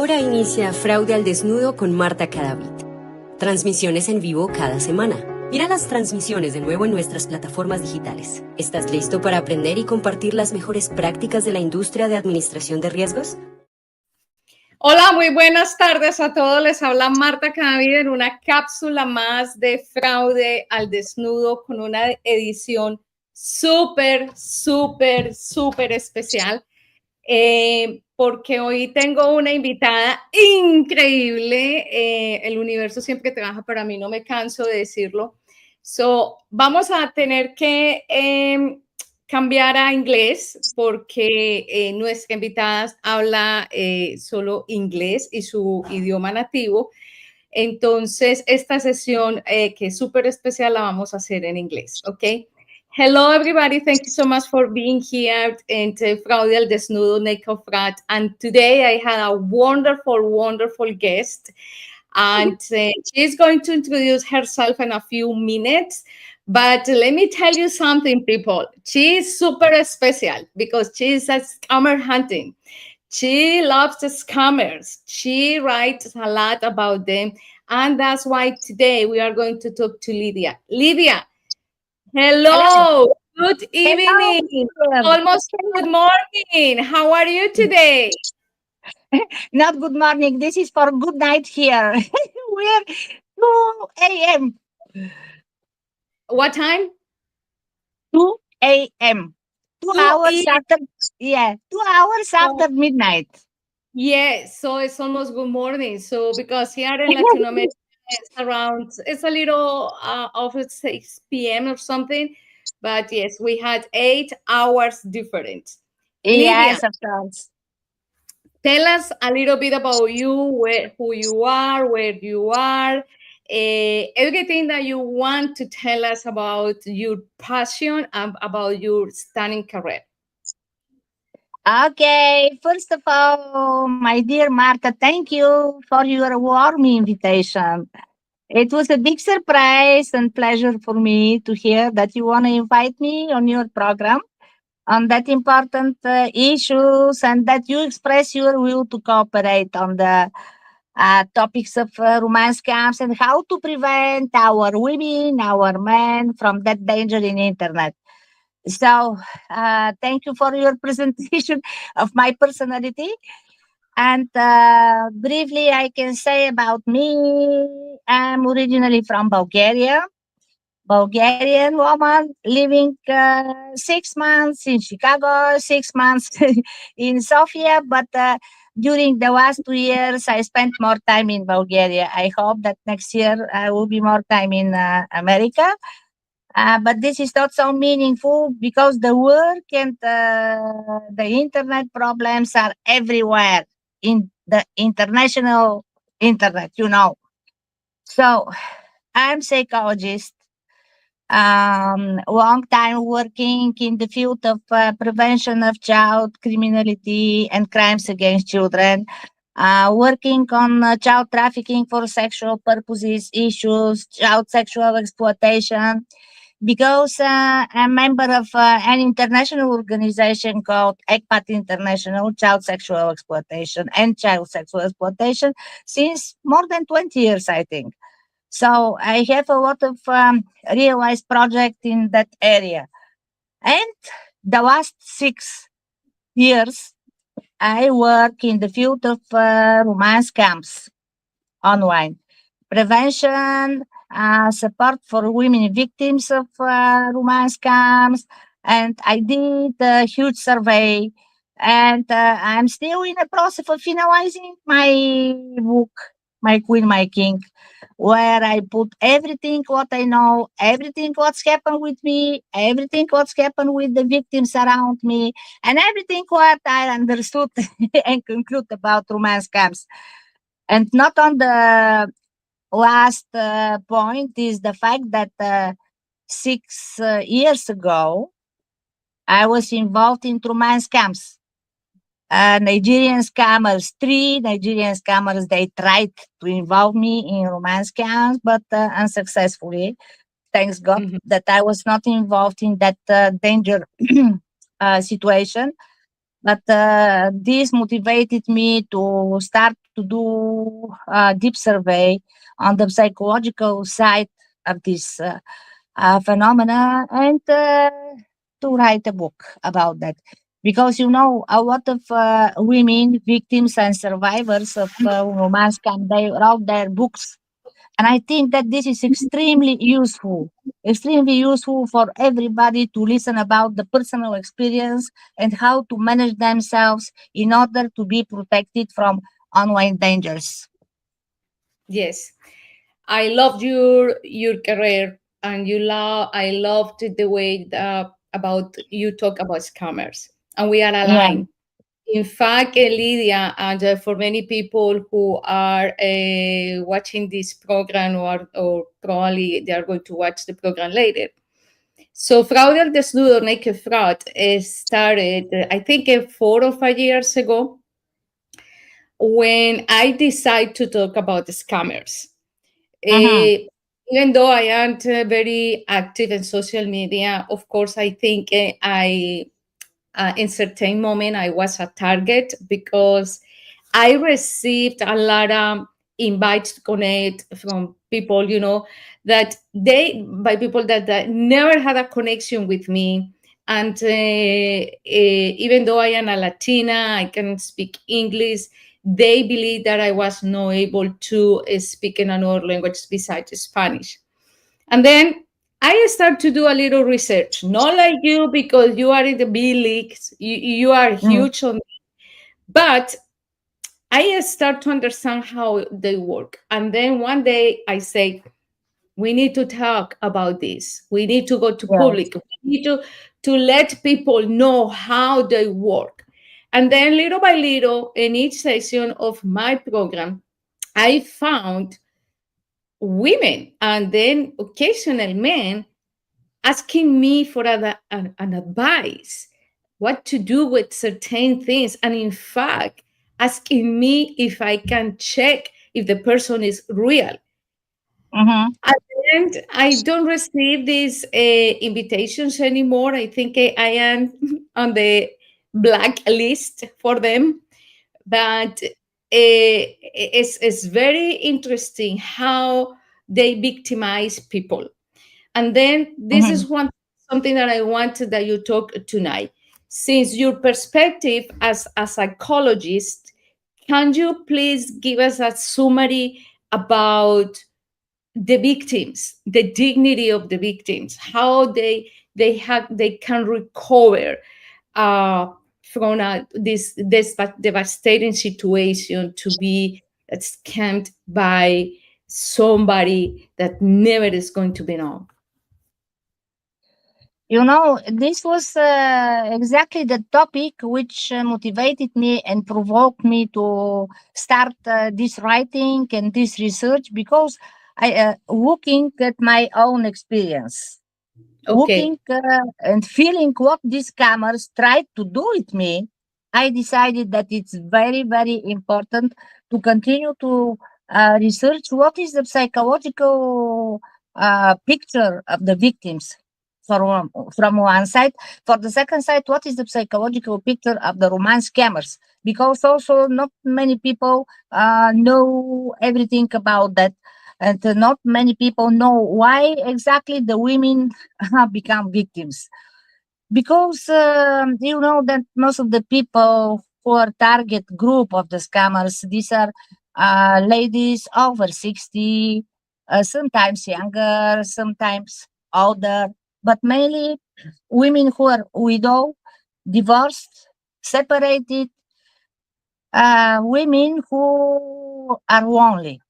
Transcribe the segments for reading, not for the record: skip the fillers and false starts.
Ahora inicia Fraude al Desnudo con Marta Cadavid. Transmisiones en vivo cada semana. Mira las transmisiones de nuevo en nuestras plataformas digitales. ¿Estás listo para aprender y compartir las mejores prácticas de la industria de administración de riesgos? Hola, muy buenas tardes a todos. Les habla Marta Cadavid en una cápsula más de Fraude al Desnudo con una edición súper especial. Porque hoy tengo una invitada increíble. El universo siempre trabaja, pero a mí no me canso de decirlo. Vamos a tener que cambiar a inglés porque nuestra invitada habla solo inglés y su idioma nativo. Entonces, esta sesión que es súper especial la vamos a hacer en inglés, ¿ok? Hello, everybody. Thank you so much for being here in Fraude al Desnudo, Neko Frat. And today I had a wonderful guest. And she's going to introduce herself in a few minutes. But let me tell you something, people. She is super special because she is a scammer hunting. She loves the scammers. She writes a lot about them. And that's why today we are going to talk to Lydia. Lydia, hello. Good evening. Hello. Almost good morning. How are you today? Not good morning. This is for good night here. We're 2 a.m. What time? 2 a.m. 2 hours after, 2 hours after midnight. Yes, so it's almost good morning. So because here in Latin America, it's a little of 6 p.m. or something. But yes, we had 8 hours difference. Yes, Lydia, of course. tell us a little bit about you, who you are, where you are, everything that you want to tell us about your passion and about your stunning career. Okay, first of all, my dear Marta, thank you for your warm invitation. It was a big surprise and pleasure for me to hear that you want to invite me on your program on that important issues and that you express your will to cooperate on the topics of romance scams and how to prevent our women, our men from that danger in internet. So thank you for your presentation of my personality. And briefly, I can say about me, I'm originally from Bulgaria. Bulgarian woman living 6 months in Chicago, 6 months in Sofia. But during the last 2 years, I spent more time in Bulgaria. I hope that next year I will be more time in America. But this is not so meaningful because the work and the internet problems are everywhere in the international internet, you know. So I'm psychologist, long time working in the field of prevention of child criminality and crimes against children, working on child trafficking for sexual purposes issues, child sexual exploitation, because I'm a member of an international organization called ECPAT International, Child Sexual Exploitation and Child Sexual Exploitation, since more than 20 years, I think. So I have a lot of realized projects in that area. And the last 6 years, I work in the field of romance camps online, prevention, support for women victims of romance scams, and I did a huge survey. And I'm still in the process of finalizing my book, My Queen, My King, where I put everything what I know, everything what's happened with me, everything what's happened with the victims around me, and everything what I understood and conclude about romance scams. And not on the last point is the fact that 6 years ago, I was involved in romance scams. Nigerian scammers, 3 Nigerian scammers, they tried to involve me in romance scams, but unsuccessfully. Thanks God that I was not involved in that danger situation. But this motivated me to start to do a deep survey on the psychological side of this phenomena, and to write a book about that. Because a lot of women, victims, and survivors of romance scam, they wrote their books, and I think that this is extremely useful for everybody to listen about the personal experience and how to manage themselves in order to be protected from online dangers. Yes, I loved your career, and I loved the way that about you talk about scammers, and we are Yeah. aligned. In fact, Lydia, and for many people who are watching this program, or probably they are going to watch the program later. So, Fraude al Desnudo, Naked Fraud, started, I think, 4 or 5 years ago, when I decided to talk about the scammers. Mm-hmm. Even though I aren't very active in social media, of course, I think I in certain moment I was a target, because I received a lot of invites to connect from people, that by people that never had a connection with me. And even though I am a Latina, I can speak English, they believe that I was not able to speak in another language besides Spanish. And then I start to do a little research, not like you, because you are in the big leagues, you are Mm. huge on, but I start to understand how they work. And then one day I say, we need to talk about this. We need to go to Yes. public. We need to let people know how they work. And then little by little, in each session of my program, I found women and then occasional men asking me for an advice, what to do with certain things. And in fact, asking me if I can check if the person is real. Mm-hmm. At the end, I don't receive these invitations anymore. I think I am on the blacklist for them. But it's very interesting how they victimize people. And then this Mm-hmm. is something that I wanted that you talk tonight. Since your perspective as a psychologist, can you please give us a summary about the victims, the dignity of the victims, how they can recover uh, from this devastating situation, to be scammed by somebody that never is going to be known. This was exactly the topic which motivated me and provoked me to start this writing and this research, because I looking at my own experience, looking Okay. and feeling what these scammers tried to do with me. I decided that it's very, very important to continue to research what is the psychological picture of the victims from one side. For the second side, what is the psychological picture of the romance scammers? Because also not many people know everything about that, and not many people know why exactly the women become victims. Because you know that most of the people who are target group of the scammers, these are ladies over 60, sometimes younger, sometimes older, but mainly women who are widow, divorced, separated, women who are lonely,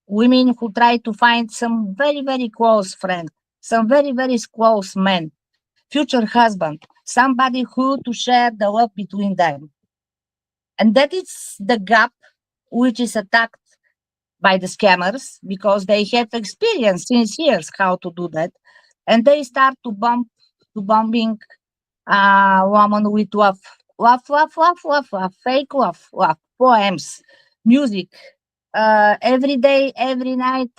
women who try to find some very, very close friend, some very, very close man, future husband, somebody who to share the love between them. And that is the gap which is attacked by the scammers, because they have experience since years how to do that. And they start to bombing woman with love, fake love, poems, music, every day, every night,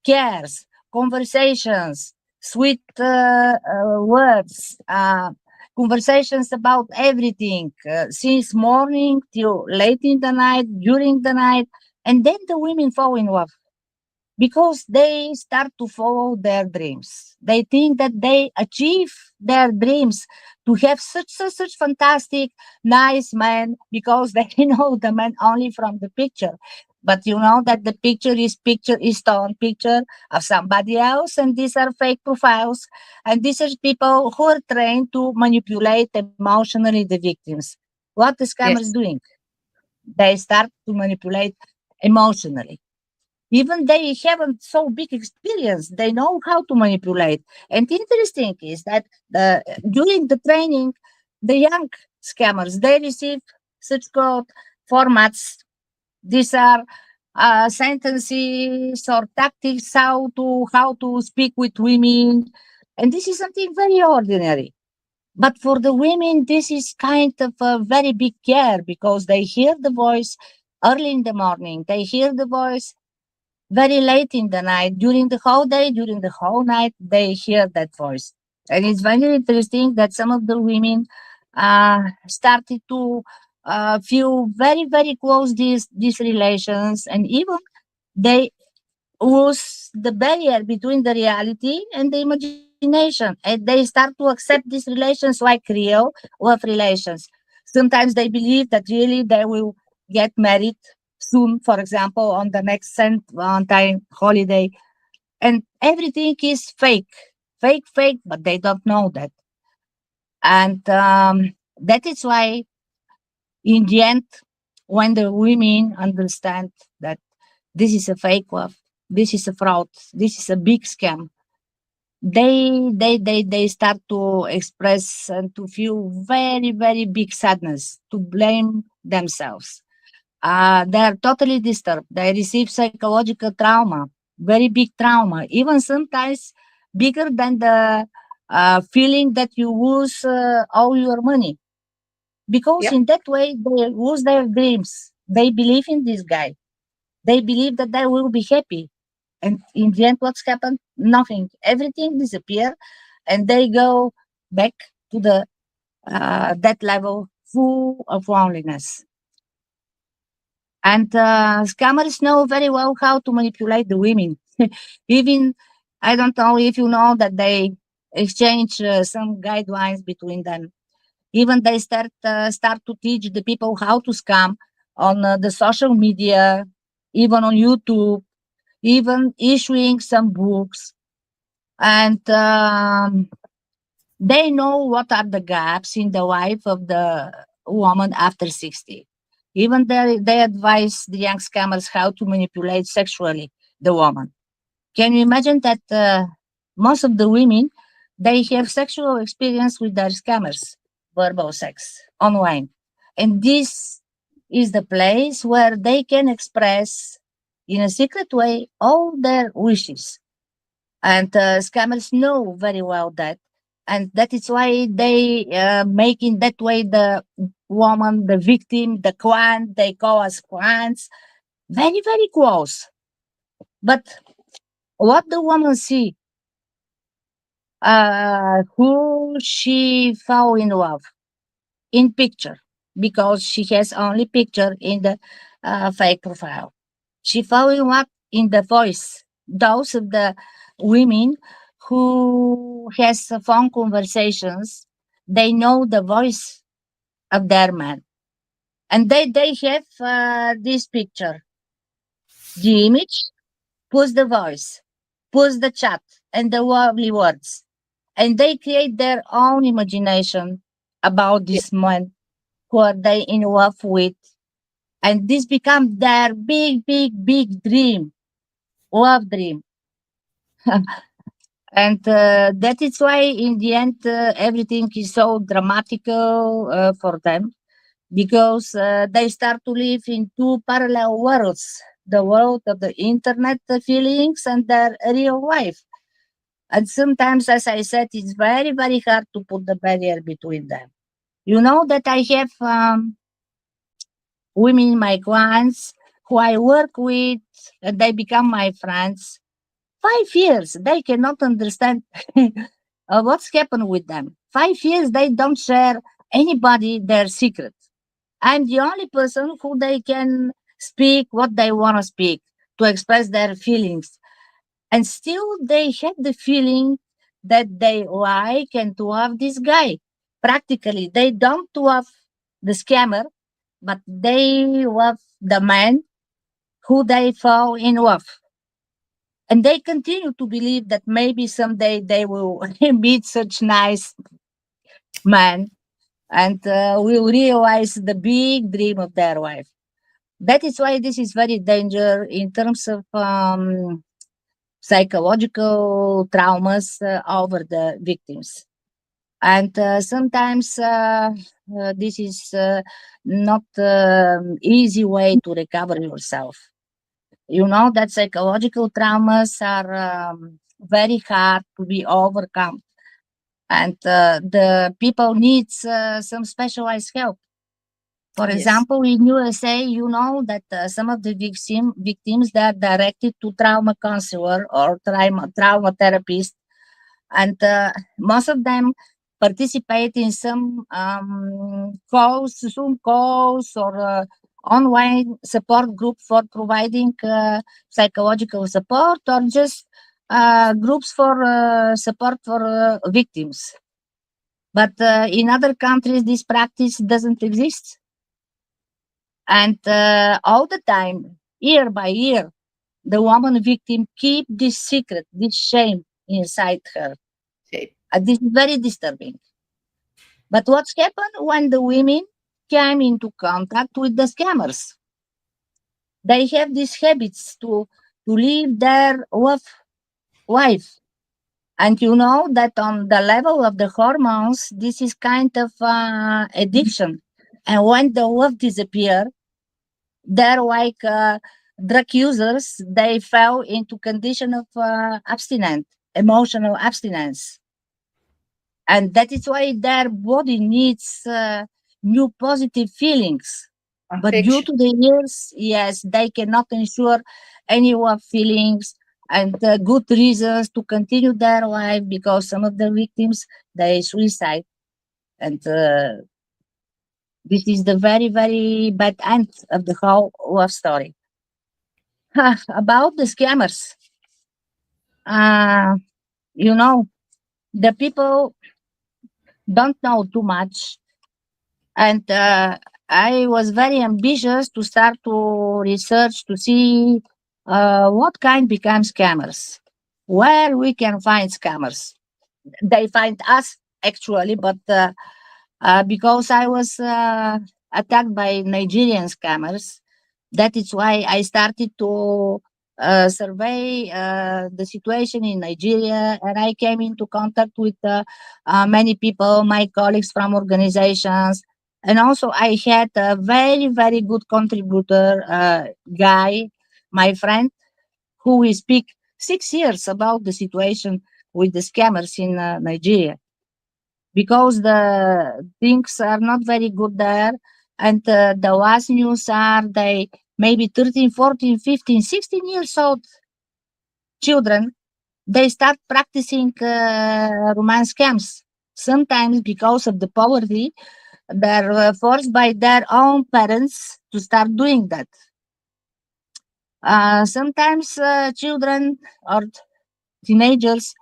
cares, conversations, sweet words, conversations about everything, since morning till late in the night, during the night, and then the women fall in love because they start to follow their dreams. They think that they achieve their dreams to have such fantastic, nice man because they know the man only from the picture. But you know that the picture is stone picture of somebody else, and these are fake profiles, and these are people who are trained to manipulate emotionally the victims. What the scammers Yes. doing? They start to manipulate emotionally, even they haven't so big experience, they know how to manipulate. And interesting is that during the training, the young scammers, they receive such called formats. These are sentences or tactics how to speak with women, and this is something very ordinary. But for the women, this is kind of a very big care because they hear the voice early in the morning. They hear the voice very late in the night, during the whole day, during the whole night, they hear that voice. And it's very interesting that some of the women started to feel very, very close these relations, and even they lose the barrier between the reality and the imagination, and they start to accept these relations like real love relations. Sometimes they believe that really they will get married soon, for example, on the next Saint Valentine holiday, and everything is fake, fake, fake, but they don't know that. And that is why, in the end, when the women understand that this is a fake love, this is a fraud, this is a big scam, they start to express and to feel very, very big sadness, to blame themselves. They are totally disturbed. They receive psychological trauma, very big trauma, even sometimes bigger than the feeling that you lose all your money. Because Yep. in that way, they lose their dreams. They believe in this guy. They believe that they will be happy. And in the end, what's happened? Nothing. Everything disappear, and they go back to the that level full of loneliness. And scammers know very well how to manipulate the women. Even, I don't know if you know that they exchange some guidelines between them. Even they start to teach the people how to scam on the social media, even on YouTube, even issuing some books. And they know what are the gaps in the life of the woman after 60. Even they advise the young scammers how to manipulate sexually the woman. Can you imagine that most of the women, they have sexual experience with their scammers, verbal sex online. And this is the place where they can express in a secret way all their wishes, and scammers know very well that, and that is why they make in that way the woman, the victim, the client. They call us clients, very, very close. But what the woman see, who she fall in love in picture, because she has only picture in the fake profile. She fall in love in the voice. Those of the women who has phone conversations, they know the voice of their man, and they have this picture, the image, plus the voice, plus the chat and the lovely words, and they create their own imagination about Yeah. this man who are they in love with, and this become their big, big, big dream, love dream. And that is why in the end everything is so dramatical for them, because they start to live in two parallel worlds, the world of the internet feelings and their real life. And sometimes, as I said, it's very, very hard to put the barrier between them. You know that I have women, my clients, who I work with, and they become my friends. 5 years, they cannot understand What's happened with them? 5 years they don't share anybody their secret. I'm the only person who they can speak what they want to speak to express their feelings. And still they have the feeling that they like and to have this guy. Practically, they don't love the scammer, but they love the man who they fall in love. And they continue to believe that maybe someday they will meet such nice man and will realize the big dream of their life. That is why this is very dangerous in terms of psychological traumas over the victims. And sometimes this is not easy way to recover yourself. You know that psychological traumas are very hard to be overcome, and the people needs some specialized help. For Yes. example, in USA, you know that some of the victims they are directed to trauma counselor or trauma therapist, and most of them participate in some calls, Zoom calls, or online support group for providing psychological support, or just groups for support for victims. But in other countries, this practice doesn't exist, and all the time, year by year, the woman victim keep this secret, this shame inside her. Okay. This is very disturbing. But what's happened when the women came into contact with the scammers? They have these habits to live their life. And you know that on the level of the hormones, this is kind of addiction. And when the love disappear, they're like drug users. They fell into condition of abstinence, emotional abstinence, and that is why their body needs new positive feelings. But due Affection. to the years, yes, they cannot ensure any love feelings and good reasons to continue their life because some of the victims they suicide, and this is the very very bad end of the whole love story. About the scammers, uh, you know, the people don't know too much, and I was very ambitious to start to research to see what kind become scammers, where we can find scammers. They find us actually, but because I was attacked by Nigerian scammers, that is why I started to survey the situation in Nigeria, and I came into contact with many people, my colleagues from organizations, and also I had a very very good contributor guy, my friend, who will speak 6 years about the situation with the scammers in Nigeria because the things are not very good there, and the last news are they maybe 13, 14, 15, 16 years old children they start practicing romance scams, sometimes because of the poverty they're forced by their own parents to start doing that. Sometimes children or teenagers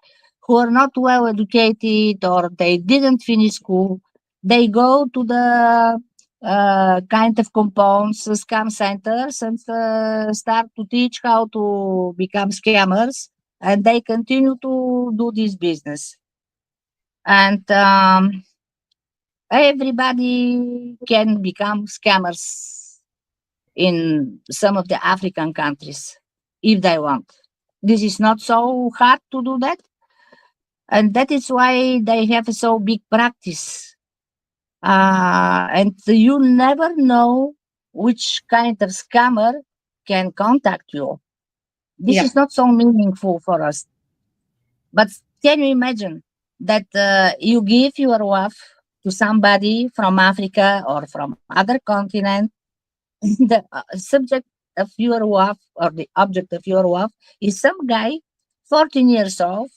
who are not well educated or they didn't finish school, they go to the kind of compounds, scam centers, and start to teach how to become scammers. And they continue to do this business. And everybody can become scammers in some of the African countries if they want. This is not so hard to do that, and that is why they have so big practice. And you never know which kind of scammer can contact you. This Yeah. is not so meaningful for us. But can you imagine that you give your love to somebody from Africa or from other continent? The subject of your love or the object of your love is some guy, 14 years old,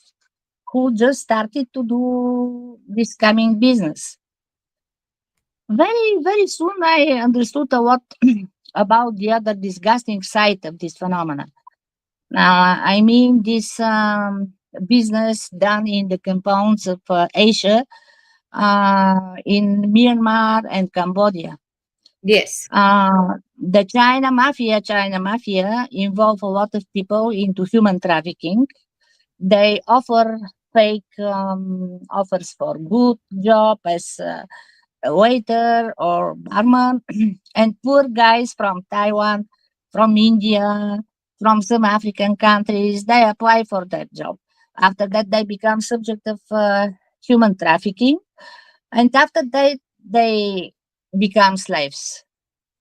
who just started to do this scamming business. Very, very soon I understood a lot about the other disgusting side of this phenomenon. I mean, this business done in the compounds of Asia, in Myanmar and Cambodia. Yes. The China Mafia involve a lot of people into human trafficking. They offer fake offers for good job as a waiter or barman, and poor guys from Taiwan, from India, from some African countries, they apply for that job. After that, they become subject of human trafficking, and after that, they become slaves.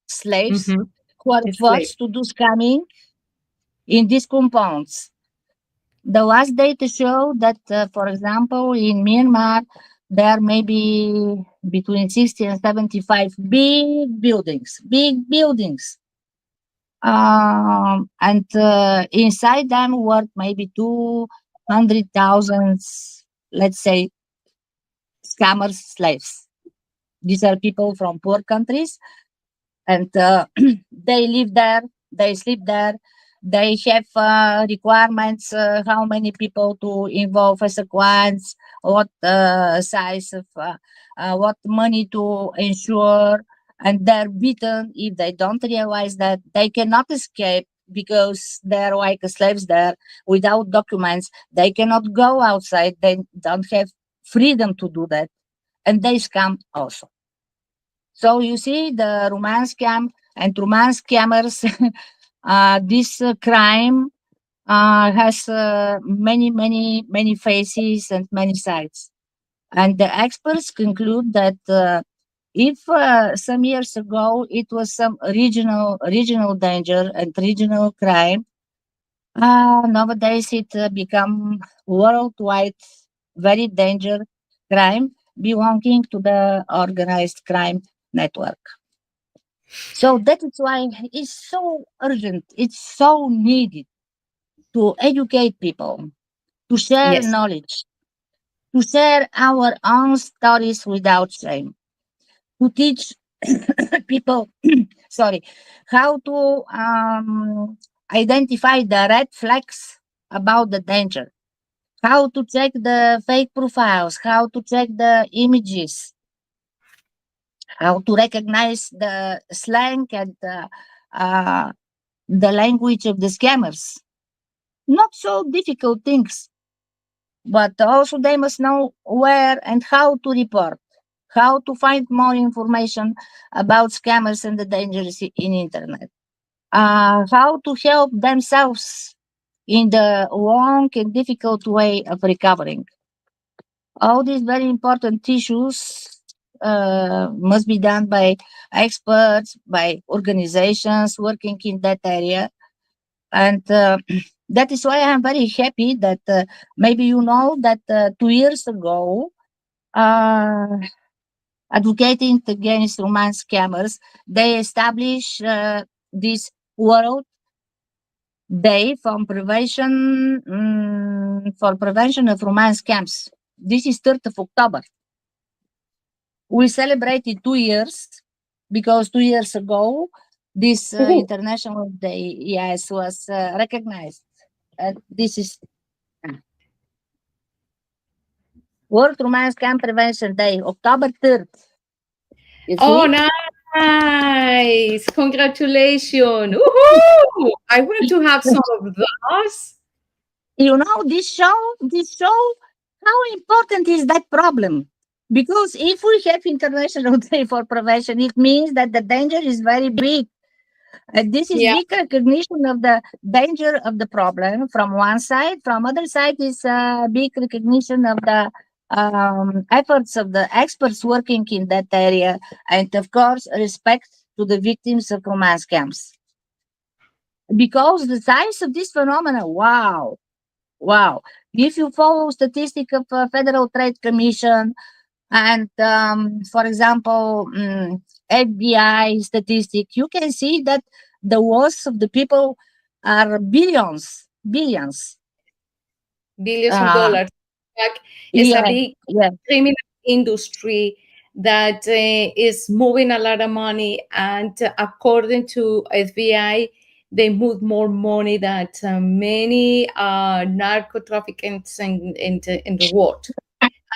Slaves Mhm. who are It's slave. forced to do scamming in these compounds. The last data show that, for example, in Myanmar, there may be between 60 and 75 big buildings, and inside them work maybe 200,000, let's say, scammers, slaves. These are people from poor countries, and they live there, they sleep there, they have requirements, how many people to involve as a clients, what size of what money to insure, and they're beaten if they don't realize that they cannot escape because they're like slaves there without documents. They cannot go outside, they don't have freedom to do that, and they scam also. So you see, the romance scam and romance scammers, this crime has many faces and many sides. And the experts conclude that if some years ago it was some regional danger and regional crime, nowadays it become worldwide very danger crime belonging to the organized crime network. So that is why it's so urgent, it's so needed to educate people, to share Yes. knowledge, to share our own stories without shame, to teach people, sorry, how to identify the red flags about the danger, how to check the fake profiles, how to check the images, how to recognize the slang and the language of the scammers. Not so difficult things, but also they must know where and how to report, how to find more information about scammers and the dangers in internet, how to help themselves in the long and difficult way of recovering. All these very important issues must be done by experts, by organizations working in that area. And that is why I'm very happy that maybe you know that 2 years ago, uh, advocating against romance scammers, they established this World Day for prevention of romance scams. This is 3rd of October. We celebrated 2 years because 2 years ago, this International Day, yes, was recognized. This is World Romance Scam Prevention Day, October 3rd. You Oh, see? nice. Congratulations. Woohoo! I want to have some of those. You know, this show, how important is that problem? Because if we have International Day for Prevention, it means that the danger is very big. This is Yeah. big recognition of the danger of the problem from one side. From other side is big recognition of the efforts of the experts working in that area, and of course respect to the victims of romance scams. Because the size of this phenomena, wow, wow! If you follow statistic of Federal Trade Commission and, for example, FBI statistic, you can see that the loss of the people are billions. Billions of Uh, dollars. fact, it's a Yeah, big yeah, criminal industry that is moving a lot of money. And according to FBI, they move more money than many narco traffickers in the world.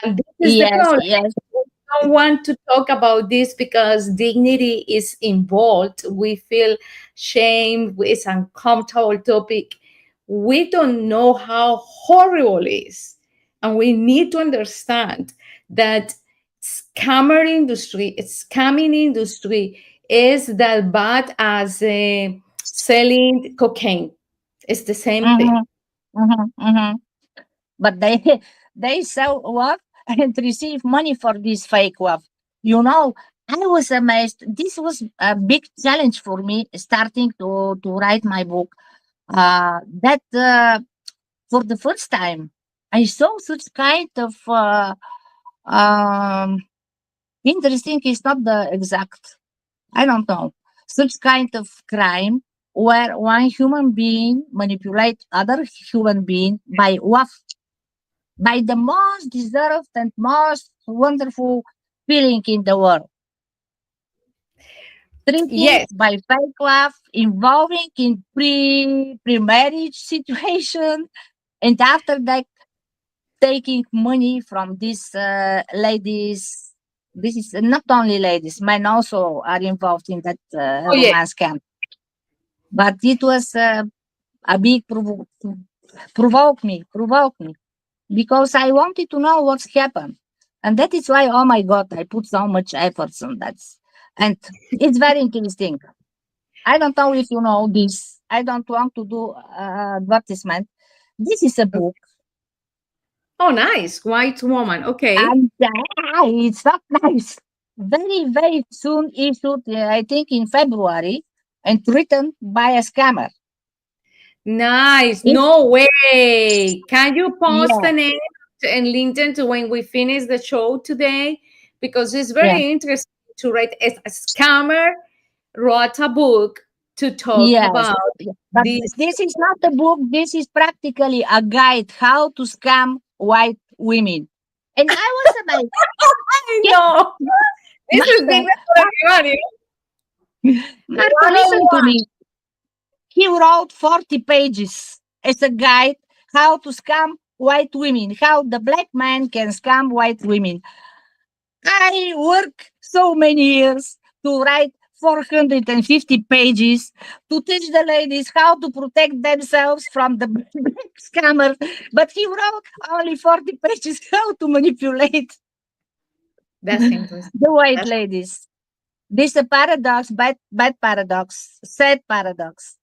And this is the yes, problem. yes. We don't want to talk about this because dignity is involved. We feel shame. It's an uncomfortable topic. We don't know how horrible it is. And we need to understand that scamming industry is that bad as selling cocaine. It's the same thing. Mm-hmm, mm-hmm, mm-hmm. But they they sell WAF and receive money for this fake WAF. You know, I was amazed. This was a big challenge for me starting to write my book. That for the first time I saw such kind of um, interesting is not the exact. I don't know such kind of crime where one human being manipulate other human being by WAF, by the most deserved and most wonderful feeling in the world. Tricking Yes. by fake love, involving in pre-marriage situation, and after that taking money from these ladies. This is not only ladies, men also are involved in that Oh, yes. romance camp. But it was a big provoke me because I wanted to know what's happened. And that is why, oh my God, I put so much efforts on that. And it's very interesting. I don't know if you know this. I don't want to do advertisement. This is a book, Oh, nice. White woman. Okay. and it's not nice. Very, very soon issued, I think in February, and written by a scammer. Nice. It, No way. Can you post yeah, the name and LinkedIn to when we finish the show today? Because it's yeah, very interesting to write. A scammer wrote a book to talk yes. about Yeah. But this. this is not a book. This is practically a guide how to scam white women. And I was amazed. I Yeah, know. This is Martha, different for everybody. Martha, listen to 101. me. He wrote 40 pages as a guide how to scam white women, how the black man can scam white women. I work so many years to write 450 pages to teach the ladies how to protect themselves from the black scammer. But he wrote only 40 pages how to manipulate That's interesting. the white That's, ladies. This is a paradox, bad paradox, sad paradox.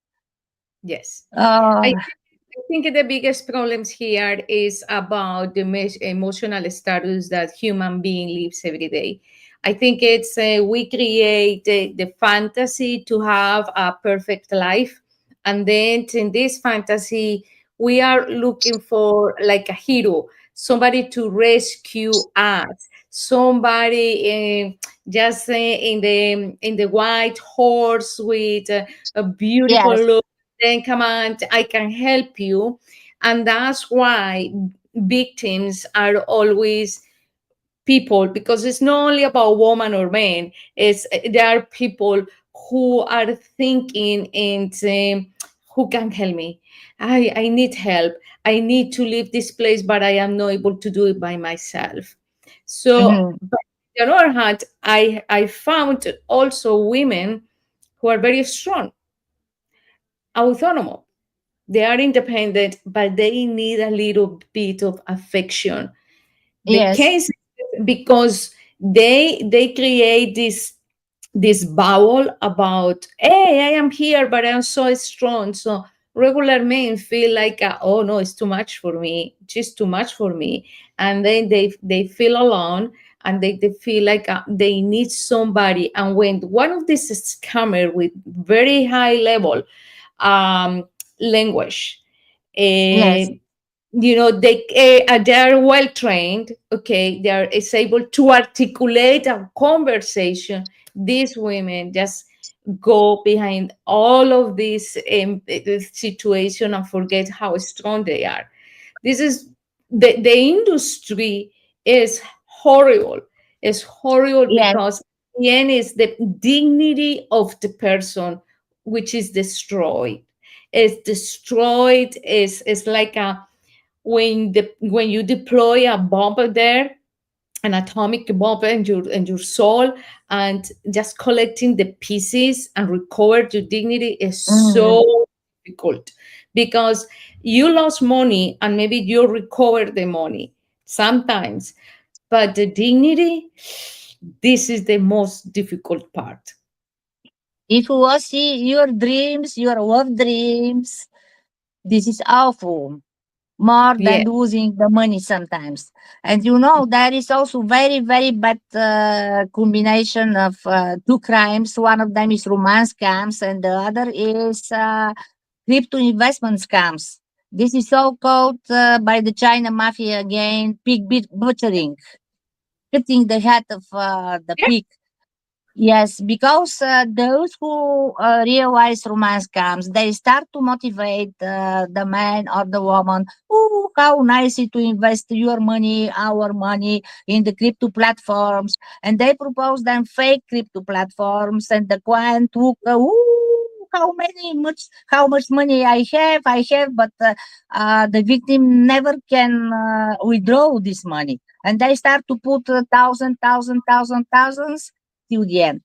yes. Uh, I think the biggest problems here is about the emotional status that human being lives every day. I think it's we create the fantasy to have a perfect life, and then in this fantasy we are looking for like a hero, somebody to rescue us, somebody just in the white horse with a beautiful yes, look, then come on, I can help you. And that's why victims are always people, because it's not only about woman or man, it's there are people who are thinking and saying, who can help me? I need help. I need to leave this place, but I am not able to do it by myself. So mhm, but on the other hand, I found also women who are very strong, autonomous. They are independent, but they need a little bit of affection. The yes, case, because they create this bubble about, hey, I am here, but I'm so strong. So regular men feel like, oh no, it's too much for me. It's just too much for me. And then they feel alone, and they feel like they need somebody. And when one of these scammer with very high level um, language, yes, uh, they are well trained, okay, they are is able to articulate a conversation. These women just go behind all of this situation and forget how strong they are. This is the industry is horrible. It's horrible Yes. because in the end is the dignity of the person which is destroyed. It's destroyed. Is like a when you deploy a bomb there, an atomic bomb in your soul, and just collecting the pieces and recover your dignity is Mhm. so difficult because you lost money and maybe you recover the money sometimes, but the dignity, this is the most difficult part. If you want see your dreams, your work dreams, this is awful. More Yeah. than losing the money sometimes. And you know, there is also very, very bad combination of two crimes. One of them is romance scams, and the other is crypto investment scams. This is so called by the China mafia again, pig butchering, cutting the head of the Yeah. pig. Yes, because those who realize romance comes, they start to motivate the man or the woman. Oh, how nice it to invest your money, our money in the crypto platforms, and they propose them fake crypto platforms, and the client took, how much money I have, but the victim never can withdraw this money, and they start to put thousands till the end.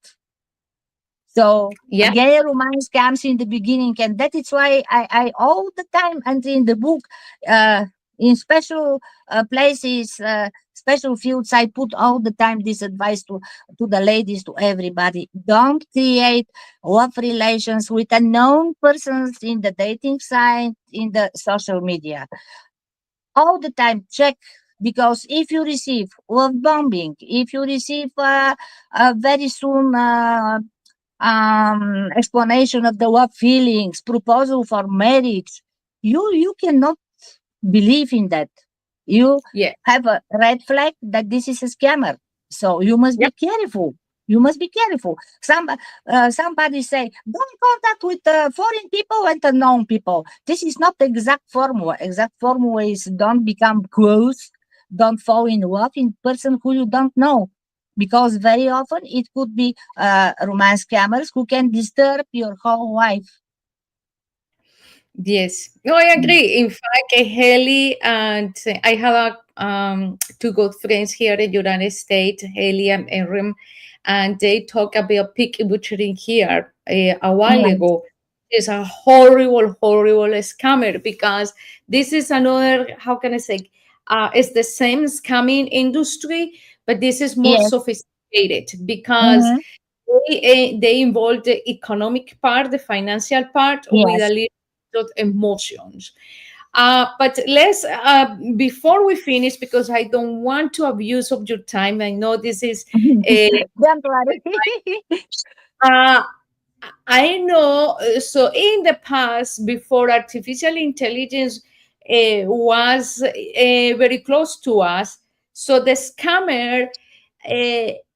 So Yeah. again, romance comes in the beginning, and that is why I all the time and in the book, uh, in special places, special fields, I put all the time this advice to the ladies, to everybody: don't create love relations with unknown persons in the dating site, in the social media. All the time, check, because if you receive love bombing, if you receive very soon explanation of the love feelings, proposal for marriage, you cannot believe in that. You Yeah. have a red flag that this is a scammer. So you must Yeah. be careful. You must be careful. Somebody say, don't contact with foreign people and unknown people. This is not the exact formula. Exact formula is don't become close, don't fall in love in person who you don't know. Because very often it could be romance scammers who can disturb your whole life. Yes, no, I Mm. agree. In fact, Haley and I have two good friends here in the United States, Haley and Erin, and they talk about pig butchering here a while Yes. ago. It's a horrible, horrible scammer because this is another, how can I say, it's the same scamming industry, but this is more Yes. sophisticated because Mm-hmm. they involve the economic part, the financial part, with a Yes. little bit of emotions. But let's before we finish, because I don't want to abuse of your time. I know this is. Uh, Don't worry. uh, I know. So in the past, before artificial intelligence was very close to us, so the scammer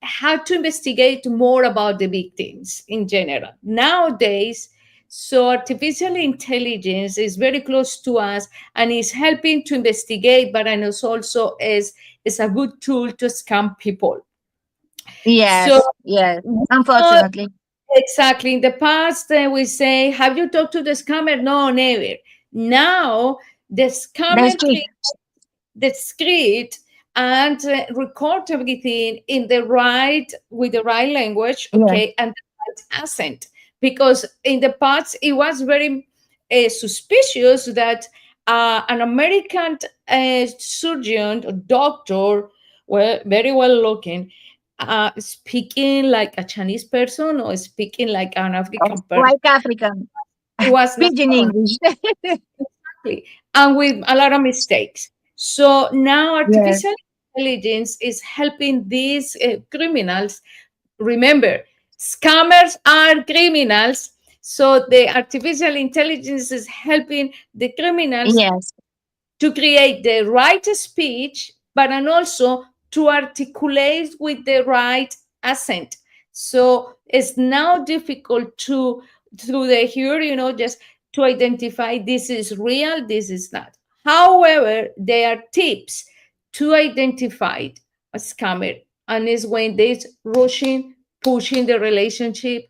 had to investigate more about the victims in general. Nowadays, so artificial intelligence is very close to us and is helping to investigate, but and it's also is a good tool to scam people. So Yes, yes. uh, Unfortunately, exactly. In the past, we say, "Have you talked to the scammer?" No, never. Now the that's scammer true. creates the script and record everything in the right with the right language, Yeah. okay, and the right accent. Because in the past, it was very suspicious that an American surgeon or doctor, well, very well looking, speaking like a Chinese person or speaking like an African person, Like African. it was not Pidgin common. English. Exactly. And with a lot of mistakes. So now Yeah. artificial intelligence is helping these criminals. Remember, scammers are criminals. So the artificial intelligence is helping the criminals Yes. to create the right speech, but and also to articulate with the right accent. So it's now difficult to through the hear, just to identify this is real, this is not. However, there are tips to identify a scammer, and it's when they're rushing, pushing the relationship,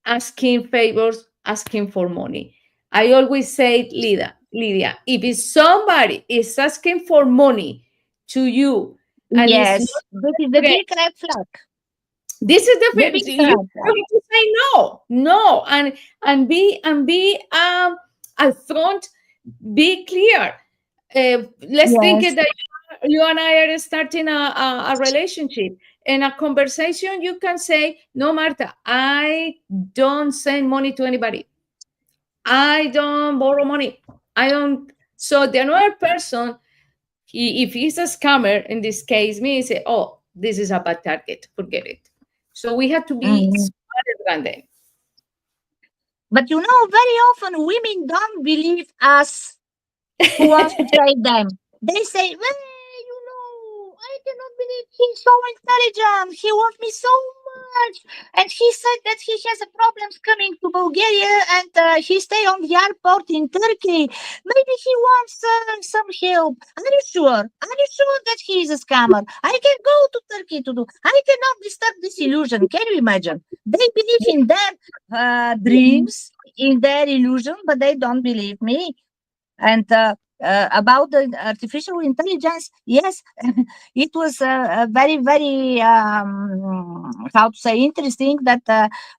asking favors, asking for money. I always say, Lydia, if somebody is asking for money to you and it's Yes, not this is the friend, big red flag. this is The the big you red flag. have to say no, no, and be upfront, be clear. Let's think Yes. that you and I are starting a relationship. In a conversation, you can say, "No, Marta, I don't send money to anybody. I don't borrow money. I don't." So the another person, if he's a scammer, in this case, me, say, "Oh, this is a bad target. Forget it." So we have to be Mhm. smarter than them. But very often women don't believe us who wants to save them. They say, well, I cannot believe he's so intelligent. He wants me so much. And he said that he has a problems coming to Bulgaria and he stay on the airport in Turkey. Maybe he wants some help. Are you sure? Are you sure that he is a scammer? I can go to Turkey to do. I cannot disturb this illusion. Can you imagine? They believe in their dreams, in their illusion, but they don't believe me. And about the artificial intelligence, yes, it was very, very, how to say, interesting that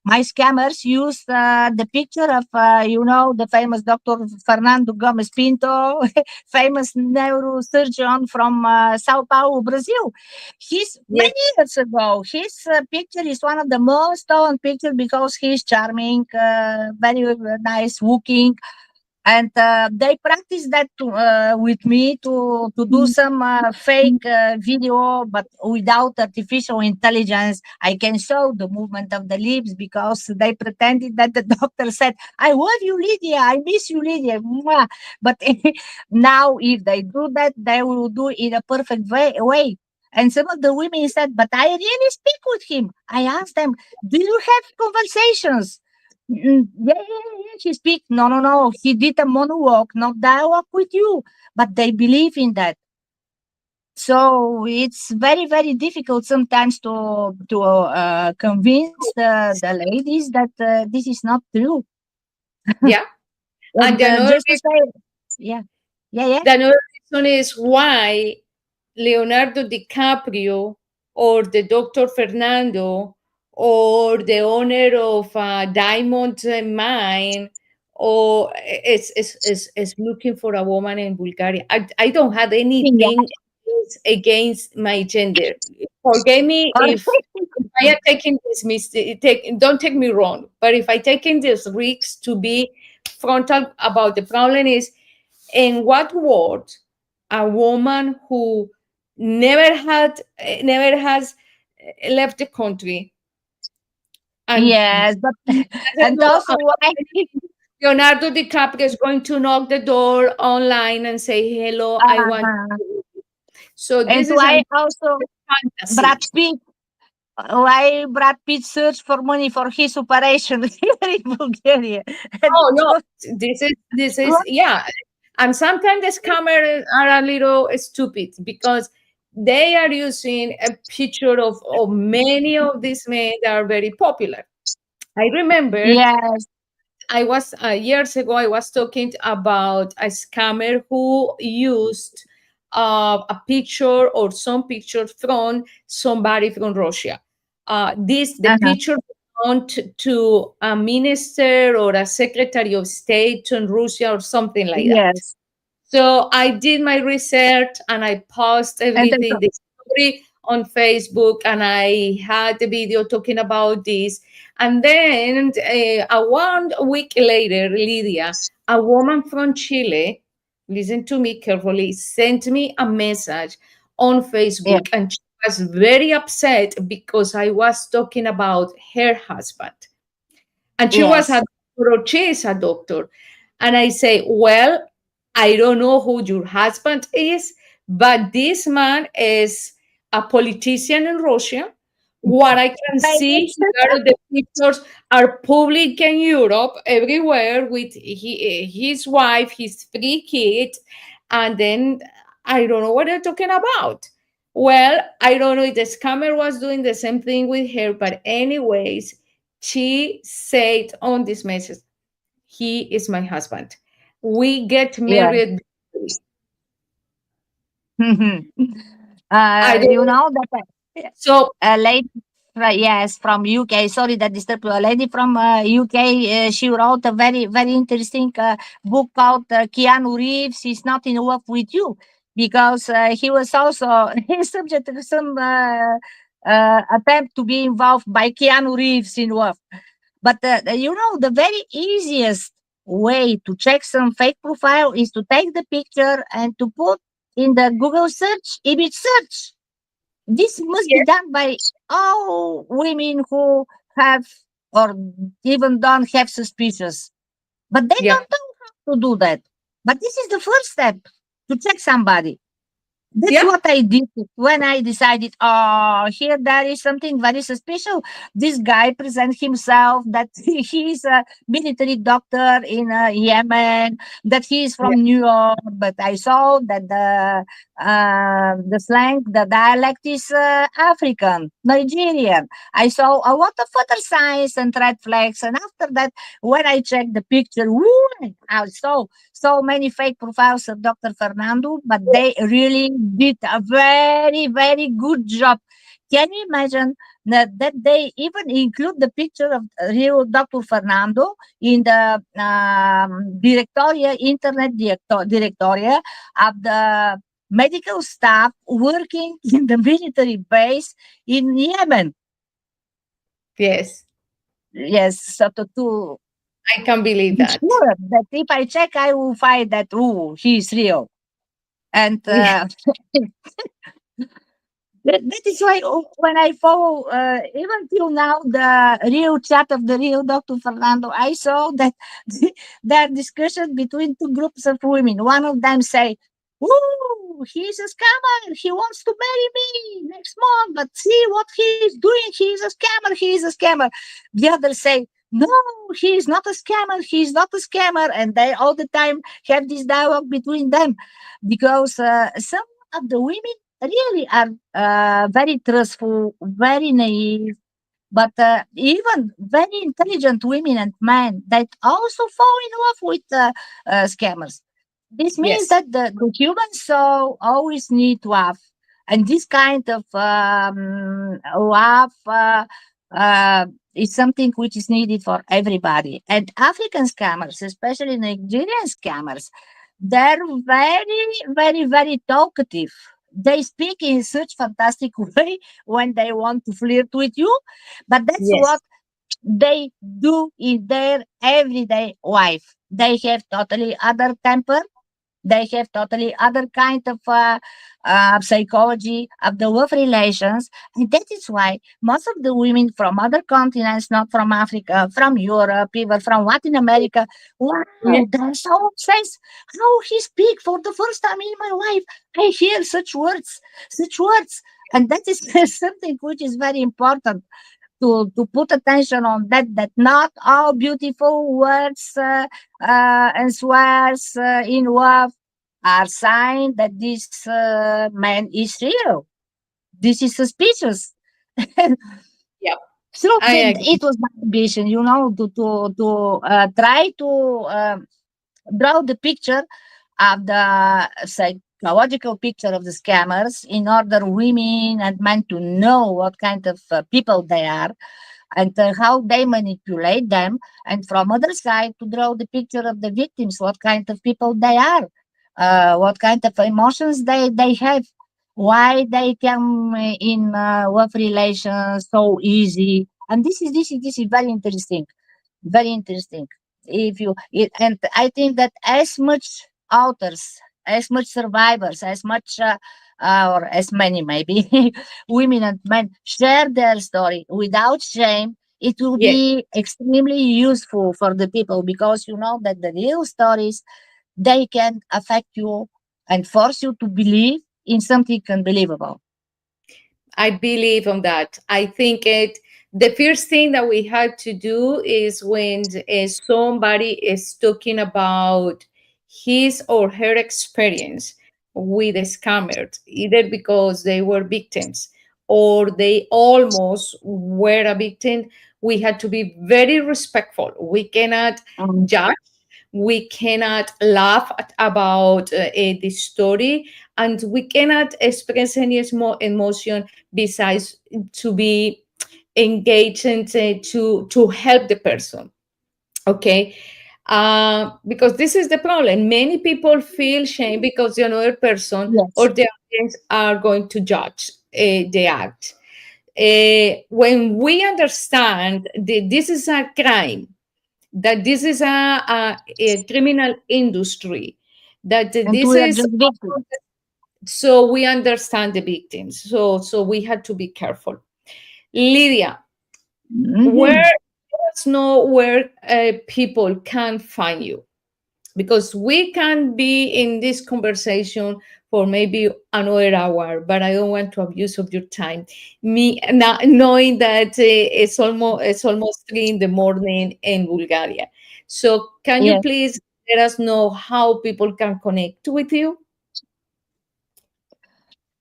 my scammers used the picture of, the famous Dr. Fernando Gomes Pinto, famous neurosurgeon from Sao Paulo, Brazil. He's Yes. many years ago. His picture is one of the most stolen pictures because he's charming, very nice looking, and they practice that with me to do some fake video, but without artificial intelligence. I can show the movement of the lips because they pretended that the doctor said, I love you, Lydia, I miss you, Lydia. Mwah. But now if they do that, they will do it in a perfect way. And some of the women said, but I really speak with him. I asked them, do you have conversations? Yeah, yeah, yeah. She speak. No, no, no. He did a monologue, not dialogue with you. But they believe in that. So it's very, very difficult sometimes to convince the ladies that this is not true. Yeah. And And just to say, yeah, yeah, yeah. the another reason is why Leonardo DiCaprio or the Dr. Fernando or the owner of Diamond Mine or is looking for a woman in Bulgaria. I don't have Yeah. anything against my gender. Forgive me if I am taking this mistake. Don't take me wrong, but if I taking this risk to be frontal about the problem is in what world a woman who never has left the country and Yes, but doesn't and know also about why? anything, Leonardo DiCaprio is going to knock the door online and say hello, I want Uh, you. So and this is a why also Brad fantasy. Pitt? Why Brad Pitt searched for money for his operation here in Bulgaria? And Oh no, this is yeah. And sometimes the scammers are a little stupid because they are using a picture of many of these men that are very popular. I remember yes, I was years ago. I was talking about a scammer who used a picture or some pictures from somebody from Russia. The uh-huh. picture belonged to a minister or a secretary of state in Russia or something like that. Yes, So I did my research and I posted and I everything, the story on Facebook, and I had the video talking about this. And then a 1 week later, Lydia, a woman from Chile, listen to me carefully, sent me a message on yeah, Facebook, and she was very upset because I was talking about her husband. And she was a yes, doctor, or she is a doctor. And I say, well, I don't know who your husband is, but this man is a politician in Russia. What I can I see guess. here, the pictures are public in Europe, everywhere, with his wife, his 3 kids, And then I don't know what they're talking about. Well, I don't know if the scammer was doing the same thing with her, but anyways, she said on this message, he is my husband. We get Yeah. married. I You don't, know that so a lady, yes, from UK. Sorry that disturbed you. A lady from UK. She wrote a very interesting book called Keanu Reeves. He's not in love with you because he was also he's subject to some attempt to be involved by Keanu Reeves in love. But you know, the very easiest way to check some fake profile is to take the picture and to put in the Google search, image search. This must be yes, done by all women who have or even don't have suspicious. But they yeah, don't know how to do that. But this is the first step to check somebody. That's yeah, what I did when I decided, oh, here there is something very suspicious. This guy presents himself that he is a military doctor in Yemen, that he is yeah, from New York, but I saw that the slang, the dialect is African, Nigerian. I saw a lot of other signs and red flags, and after that, when I checked the picture, woo, I saw so many fake profiles of Dr. Fernando, but they really did a very good job. Can you imagine that they even include the picture of real Dr. Fernando in the directoria of the medical staff working in the military base in Yemen? yes. Yes, so to I can believe be that. sure that if I check, I will find that, oh, he's real. And Yeah, that is why when I follow, even till now, the real chat of the real Dr. Fernando, I saw that that discussion between two groups of women. One of them say, "Ooh, he's a scammer. He wants to marry me next month. But see what he's doing. He's a scammer. He's a scammer." The others say, "No, he's not a scammer. He's not a scammer." And they all the time have this dialogue between them because some of the women really are very trustful, very naive, but even very intelligent women and men that also fall in love with scammers. This means yes, that the human soul always need love, and this kind of love is something which is needed for everybody. And African scammers, especially Nigerian scammers, they're very talkative. They speak in such fantastic way when they want to flirt with you, but that's what yes, they do in their everyday life. They have totally other temper, they have totally other kind of psychology of the love relations, and that is why most of the women from other continents, not from Africa, from Europe, even from Latin America, yeah, wow, they're so obsessed. How he speak for the first time in my life? I hear such words, and that is something which is very important to put attention on that not all beautiful words and swears in love are sign that this man is real. This is suspicious. yeah. So I agree. it was my ambition, you know, to try to draw the picture of the psychological picture of the scammers in order women and men to know what kind of people they are and how they manipulate them, and from other side to draw the picture of the victims, what kind of people they are, what kind of emotions they have, why they come in love relations so easy. And this is very interesting, very interesting. If you and I think that as much authors, as much survivors, as much or as many maybe women and men share their story without shame, it will Yes, be extremely useful for the people, because you know that the real stories, they can affect you and force you to believe in something unbelievable. I believe on that. I think the first thing that we have to do is when somebody is talking about his or her experience with a scammer, either because they were victims or they almost were a victim, we had to be very respectful. We cannot Mm. judge, we cannot laugh about the story, and we cannot express any emotion besides to be engaged and to help the person. Okay, because this is the problem. Many people feel shame because the another person or Yes. the audience are going to judge the act. When we understand that this is a crime, that this is a criminal industry, that And this we are is, just victims. so we understand the victims. So we had to be careful. Lydia, where, Mhm. let us know where people can find you, because we can be in this conversation for maybe another hour, but I don't want to abuse of your time. Me knowing that it's almost 3 in the morning in Bulgaria. So can you Yes. please let us know how people can connect with you?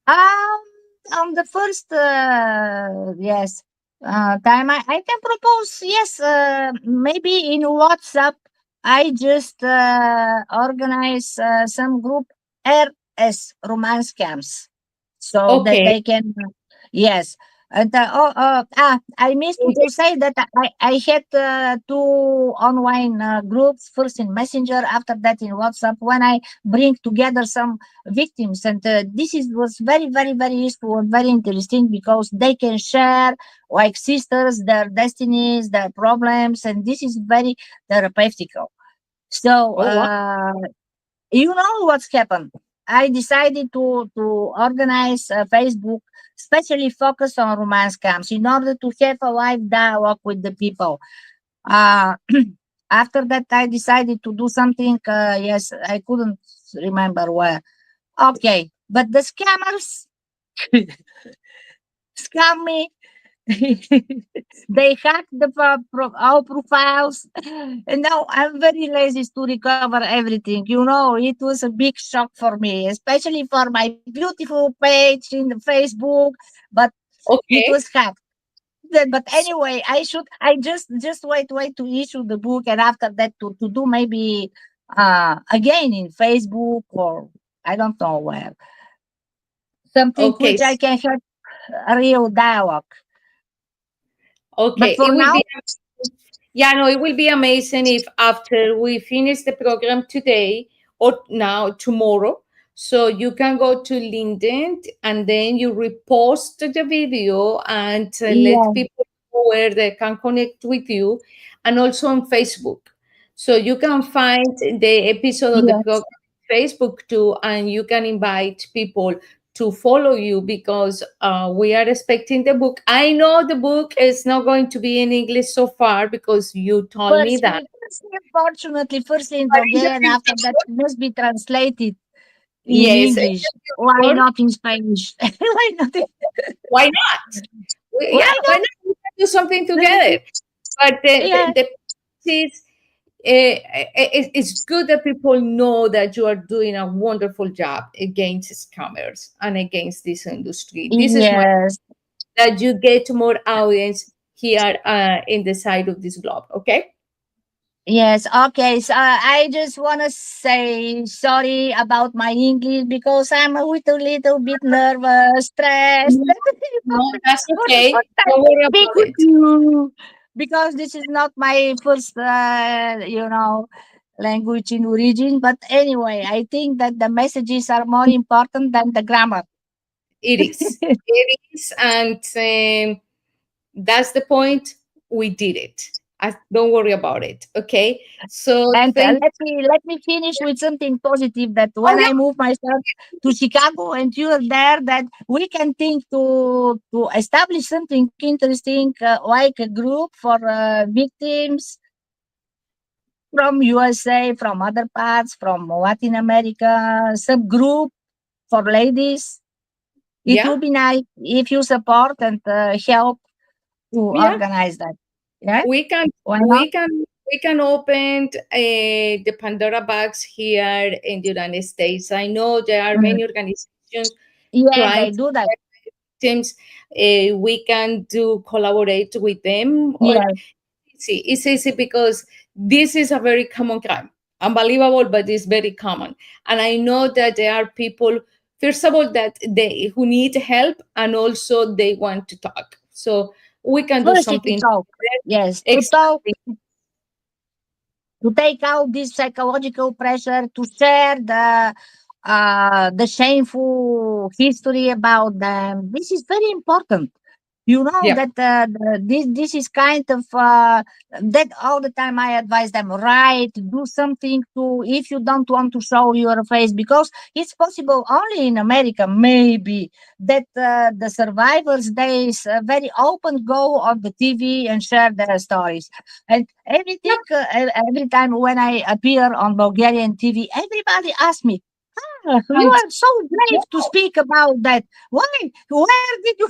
Um, on the first, yes, time I can propose, yes, maybe in WhatsApp, I just organize some group RS romance camps so that Okay. they can, yes. And I missed to say that I had two online groups, first in Messenger, after that in WhatsApp, when I bring together some victims. And this was very, very, very useful and very interesting because they can share, like sisters, their destinies, their problems, and this is very therapeutical. So, Oh, wow. you know what's happened. I decided to organize Facebook, especially focus on romance camps, in order to have a live dialogue with the people. Uh, After that, I decided to do something. Yes, I couldn't remember where. Okay, but the scammers scam me. They hacked our profiles, and now I'm very lazy to recover everything. You know, it was a big shock for me, especially for my beautiful page in the Facebook. But it was Okay. hacked. But anyway, I just wait to issue the book, and after that to do maybe again in Facebook or I don't know where, something Okay. which I can have a real dialogue. But Okay. for It will now, be, yeah, no, it will be amazing if after we finish the program today or now tomorrow, so you can go to LinkedIn and then you repost the video and let yeah, people know where they can connect with you, and also on Facebook. So you can find the episode of the program yes. on Facebook too, and you can invite people to follow you, because we are expecting the book. I know the book is not going to be in English so far because you told me that. Firstly, unfortunately, firstly in But in the Bulgarian, after that future, it must be translated in yes, in English. the Why future, not in Spanish? Why not? why not? Yeah, Why why not? not? We can do something together. But Yeah. the is, it's good that people know that you are doing a wonderful job against scammers and against this industry. This is my, Yes. that you get more audience here in the side of this globe. Okay. Yes, okay. So I just want to say sorry about my English because I'm a little bit nervous, stressed. No, no, that's For the okay. first time Don't to worry speak about with it. you because this is not my first, language in origin. But anyway, I think that the messages are more important than the grammar. It is. It is, and that's the point. We did it. Don't worry about it. Okay. So And thank. let me finish with something positive that Oh when yeah. I move myself to Chicago and you're there, that we can think to establish something interesting like a group for victims from USA, from other parts, from Latin America, some group for ladies. It Yeah. will be nice if you support and help to Yeah. organize that. Yeah, We can. why not? We can. we can open the Pandora box here in the United States. I know there are many organizations Yeah, trying they to do that. victims. We can do collaborate with them. Or Yeah. it's easy because this is a very common crime. Unbelievable, but it's very common. And I know that there are people, first of all, that they who need help, and also they want to talk. So we can do First, to something. talk. Yes, to talk, Exactly. to take out this psychological pressure, to share the shameful history about them. This is very important. You know Yeah. that this is kind of that all the time I advise them, write, do something to, if you don't want to show your face, because it's possible only in America maybe that the survivors, they very open go on the TV and share their stories. And everything every time when I appear on Bulgarian TV, everybody asks me, you And are so brave to speak about that. Why? Where did you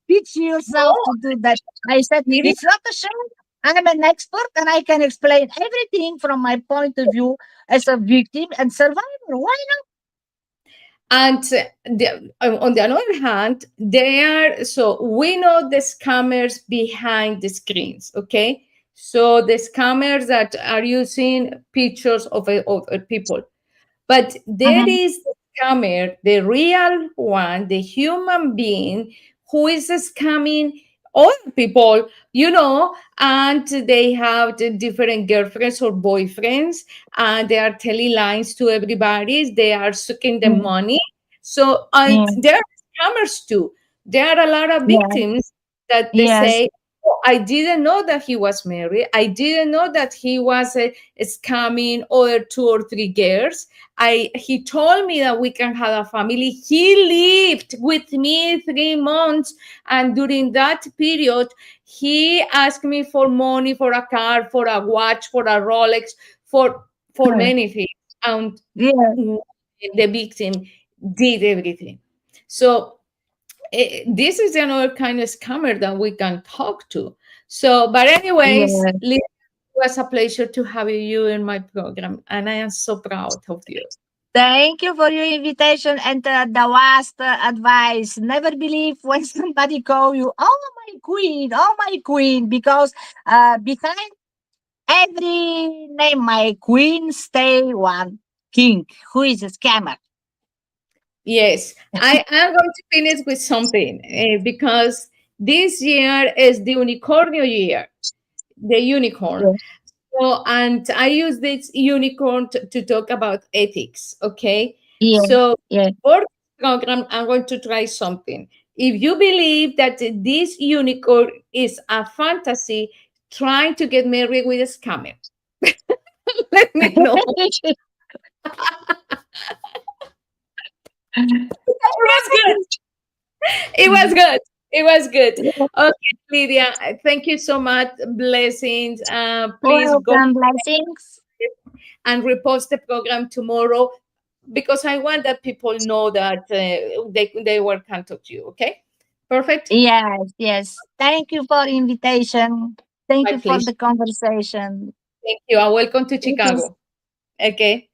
teach yourself to do that? I said, Lydia, it's not a shame. I'm an expert and I can explain everything from my point of view as a victim and survivor. Why not? and on the other hand, so we know the scammers behind the screens, okay? So the scammers that are using pictures of people. But there Mhm. is the scammer, the real one, the human being who is scamming other people, and they have the different girlfriends or boyfriends, and they are telling lies to everybody. They are sucking the Mm, money. So yeah, there are scammers too. There are a lot of yeah, victims that they yes. say, "Oh, I didn't know that he was married. I didn't know that he was scamming other 2 or 3 girls. He told me that we can have a family. He lived with me 3 months, and during that period, he asked me for money, for a car, for a watch, for a Rolex, for Mm, many things." And yeah, the victim did everything. So this is another kind of scammer that we can talk to. So, but anyways, yeah. Lisa, it was a pleasure to have you in my program, and I am so proud of you. Thank you for your invitation and the last advice. Never believe when somebody call you, oh my queen, because behind every name, my queen, stay one king who is a scammer. Yes, I am going to finish with something because this year is the unicornio year, the unicorn. Yeah, So, and I use this unicorn to talk about ethics. Okay. yeah, So, yeah. for this program, I'm going to try something. If you believe that this unicorn is a fantasy, trying to get married with a scammer, let me know. It was good. It was good. It was good. Okay, Lydia, thank you so much. Blessings. Please go Welcome, blessings. and repost the program tomorrow because I want that people know that they were contact you. Okay, perfect. Yes, yes. Thank you for invitation. Thank My you for pleasure. the conversation. Thank you. And welcome to Thank you. Chicago. Okay,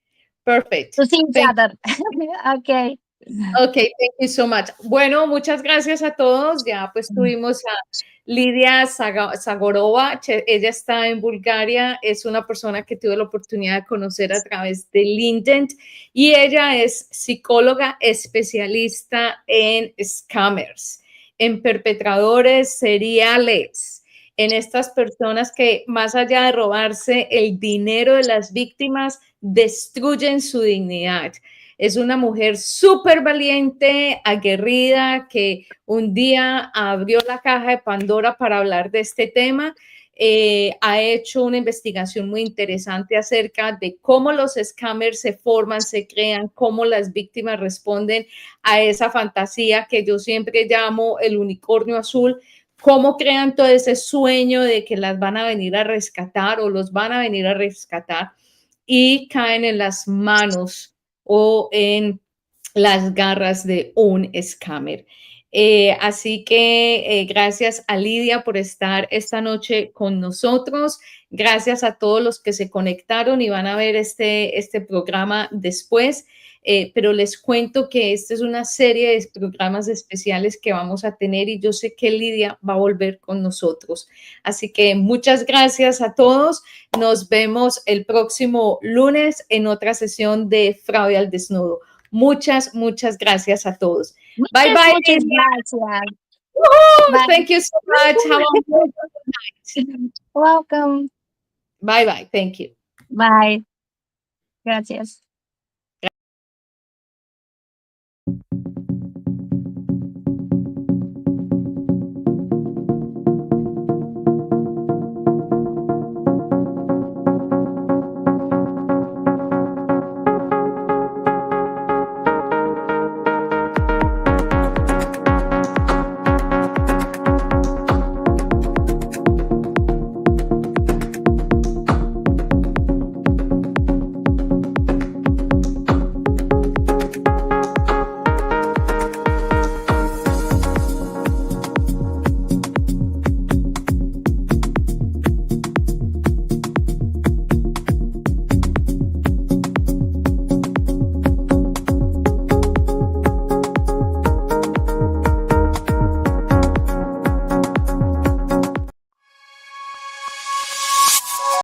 perfect. To see each Thank other. Okay. Ok, thank you so much. Bueno, muchas gracias a todos. Ya pues tuvimos a Lydia Zagorova. Ella está en Bulgaria. Es una persona que tuve la oportunidad de conocer a través de LinkedIn y ella es psicóloga especialista en scammers, en perpetradores seriales, en estas personas que más allá de robarse el dinero de las víctimas, destruyen su dignidad. Es una mujer súper valiente, aguerrida, que un día abrió la caja de Pandora para hablar de este tema. Ha hecho una investigación muy interesante acerca de cómo los scammers se forman, se crean, cómo las víctimas responden a esa fantasía que yo siempre llamo el unicornio azul, cómo crean todo ese sueño de que las van a venir a rescatar o los van a venir a rescatar y caen en las manos o en las garras de un scammer. Así que gracias a Lidia por estar esta noche con nosotros. Gracias a todos los que se conectaron y van a ver este programa después. Pero les cuento que esta es una serie de programas especiales que vamos a tener y yo sé que Lidia va a volver con nosotros. Así que muchas gracias a todos. Nos vemos el próximo lunes en otra sesión de Fraude al Desnudo. Muchas gracias a todos. Bye, bye. Muchas gracias. Bye. Thank you so much. Have a wonderful night. Welcome. Bye, bye. Thank you. Bye. Gracias.